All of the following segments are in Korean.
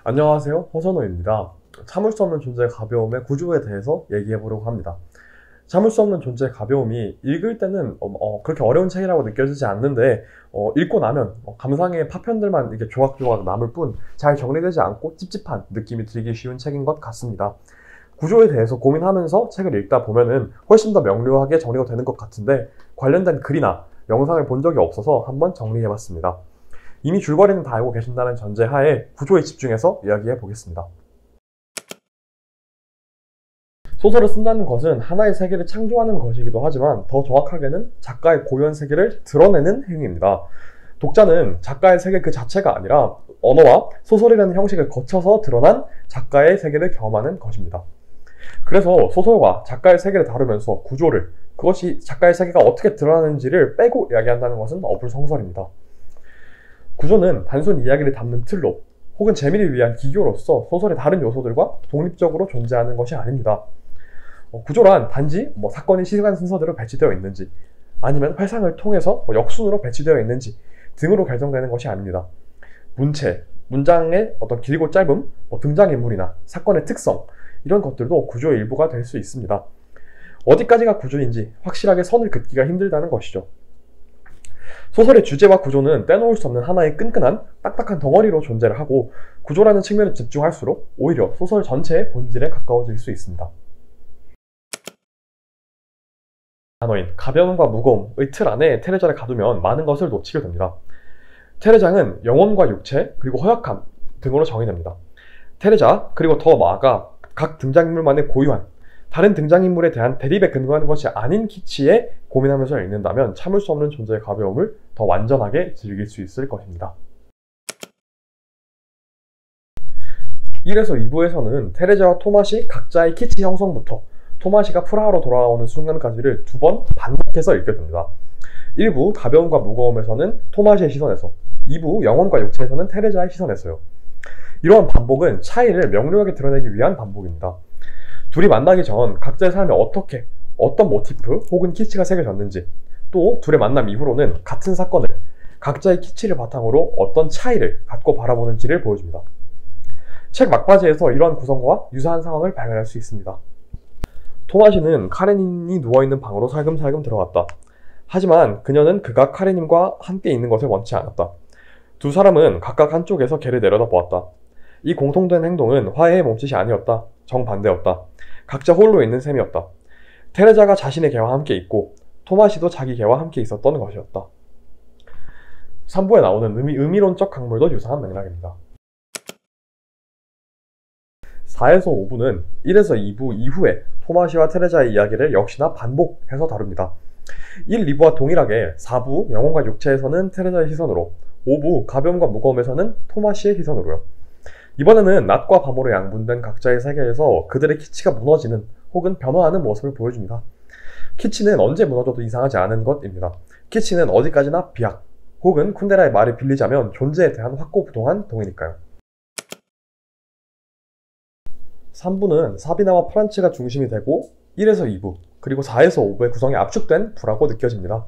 안녕하세요. 허선호입니다. 참을 수 없는 존재의 가벼움의 구조에 대해서 얘기해 보려고 합니다. 참을 수 없는 존재의 가벼움이 읽을 때는 그렇게 어려운 책이라고 느껴지지 않는데 읽고 나면 감상의 파편들만 이렇게 조각조각 남을 뿐 잘 정리되지 않고 찝찝한 느낌이 들기 쉬운 책인 것 같습니다. 구조에 대해서 고민하면서 책을 읽다 보면은 훨씬 더 명료하게 정리가 되는 것 같은데 관련된 글이나 영상을 본 적이 없어서 한번 정리해 봤습니다. 이미 줄거리는 다 알고 계신다는 전제하에 구조에 집중해서 이야기해 보겠습니다. 소설을 쓴다는 것은 하나의 세계를 창조하는 것이기도 하지만 더 정확하게는 작가의 고유한 세계를 드러내는 행위입니다. 독자는 작가의 세계 그 자체가 아니라 언어와 소설이라는 형식을 거쳐서 드러난 작가의 세계를 경험하는 것입니다. 그래서 소설과 작가의 세계를 다루면서 구조를, 그것이 작가의 세계가 어떻게 드러나는지를 빼고 이야기한다는 것은 어불성설입니다. 구조는 단순 이야기를 담는 틀로 혹은 재미를 위한 기교로서 소설의 다른 요소들과 독립적으로 존재하는 것이 아닙니다. 구조란 단지 사건이 시간 순서대로 배치되어 있는지 아니면 회상을 통해서 역순으로 배치되어 있는지 등으로 결정되는 것이 아닙니다. 문체, 문장의 어떤 길고 짧음, 등장인물이나 사건의 특성 이런 것들도 구조의 일부가 될 수 있습니다. 어디까지가 구조인지 확실하게 선을 긋기가 힘들다는 것이죠. 소설의 주제와 구조는 떼놓을 수 없는 하나의 끈끈한 딱딱한 덩어리로 존재를 하고 구조라는 측면에 집중할수록 오히려 소설 전체의 본질에 가까워질 수 있습니다. 단어인 가벼움과 무거움의 틀 안에 테레자를 가두면 많은 것을 놓치게 됩니다. 테레장은 영혼과 육체 그리고 허약함 등으로 정의됩니다. 테레자 그리고 더 나아가 각 등장인물만의 고유한 다른 등장인물에 대한 대립에 근거하는 것이 아닌 키치에 고민하면서 읽는다면 참을 수 없는 존재의 가벼움을 더 완전하게 즐길 수 있을 것입니다. 1에서 2부에서는 테레자와 토마시 각자의 키치 형성부터 토마시가 프라하로 돌아오는 순간까지를 2번 반복해서 읽게 됩니다. 1부 가벼움과 무거움에서는 토마시의 시선에서, 2부 영혼과 육체에서는 테레자의 시선에서요. 이러한 반복은 차이를 명료하게 드러내기 위한 반복입니다. 둘이 만나기 전 각자의 삶에 어떤 모티프 혹은 키치가 새겨졌는지, 또 둘의 만남 이후로는 같은 사건을 각자의 키치를 바탕으로 어떤 차이를 갖고 바라보는지를 보여줍니다. 책 막바지에서 이러한 구성과 유사한 상황을 발견할 수 있습니다. 토마시는 카레닌이 누워있는 방으로 살금살금 들어갔다. 하지만 그녀는 그가 카레닌과 함께 있는 것을 원치 않았다. 두 사람은 각각 한쪽에서 걔를 내려다보았다. 이 공통된 행동은 화해의 몸짓이 아니었다. 정반대였다. 각자 홀로 있는 셈이었다. 테레자가 자신의 개와 함께 있고 토마시도 자기 개와 함께 있었던 것이었다. 3부에 나오는 의미론적 강물도 유사한 맥락입니다. 4에서 5부는 1에서 2부 이후에 토마시와 테레자의 이야기를 역시나 반복해서 다룹니다. 1, 2부와 동일하게 4부 영혼과 육체에서는 테레자의 시선으로, 5부 가벼움과 무거움에서는 토마시의 시선으로요. 이번에는 낮과 밤으로 양분된 각자의 세계에서 그들의 키치가 무너지는 혹은 변화하는 모습을 보여줍니다. 키치는 언제 무너져도 이상하지 않은 것입니다. 키치는 어디까지나 비약 혹은 쿤데라의 말을 빌리자면 존재에 대한 확고부동한 동의니까요. 3부는 사비나와 프란츠가 중심이 되고 1에서 2부 그리고 4에서 5부의 구성이 압축된 부라고 느껴집니다.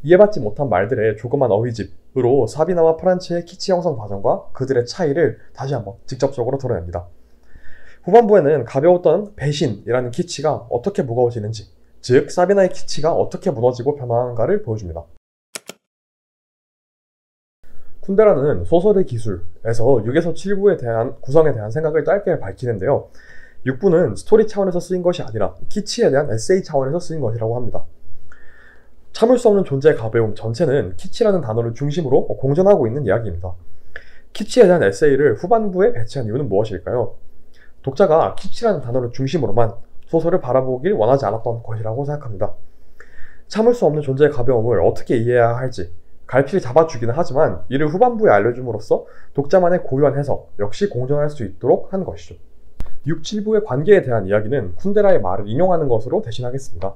이해받지 못한 말들의 조그만 어휘집으로 사비나와 프란츠의 키치 형성 과정과 그들의 차이를 다시 한번 직접적으로 드러냅니다. 후반부에는 가벼웠던 배신이라는 키치가 어떻게 무거워지는지, 즉 사비나의 키치가 어떻게 무너지고 변화하는가를 보여줍니다. 쿤데라는 소설의 기술에서 6에서 7부에 대한 구성에 대한 생각을 짧게 밝히는데요. 6부는 스토리 차원에서 쓰인 것이 아니라 키치에 대한 에세이 차원에서 쓰인 것이라고 합니다. 참을 수 없는 존재의 가벼움 전체는 키치라는 단어를 중심으로 공존하고 있는 이야기입니다. 키치에 대한 에세이를 후반부에 배치한 이유는 무엇일까요? 독자가 키치라는 단어를 중심으로만 소설을 바라보길 원하지 않았던 것이라고 생각합니다. 참을 수 없는 존재의 가벼움을 어떻게 이해해야 할지 갈피를 잡아주기는 하지만 이를 후반부에 알려줌으로써 독자만의 고유한 해석 역시 공존할 수 있도록 한 것이죠. 6, 7부의 관계에 대한 이야기는 쿤데라의 말을 인용하는 것으로 대신하겠습니다.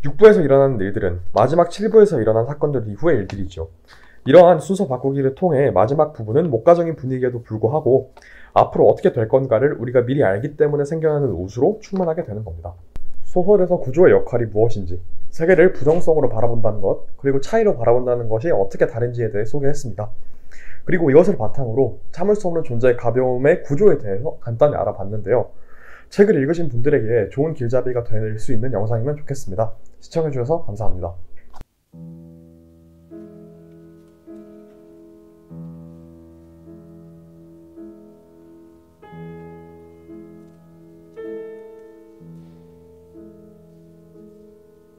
6부에서 일어나는 일들은 마지막 7부에서 일어난 사건들 이후의 일들이죠. 이러한 순서 바꾸기를 통해 마지막 부분은 목가적인 분위기에도 불구하고 앞으로 어떻게 될 건가를 우리가 미리 알기 때문에 생겨나는 우수로 충만하게 되는 겁니다. 소설에서 구조의 역할이 무엇인지, 세계를 부정성으로 바라본다는 것, 그리고 차이로 바라본다는 것이 어떻게 다른지에 대해 소개했습니다. 그리고 이것을 바탕으로 참을 수 없는 존재의 가벼움의 구조에 대해서 간단히 알아봤는데요. 책을 읽으신 분들에게 좋은 길잡이가 될 수 있는 영상이면 좋겠습니다. 시청해주셔서 감사합니다.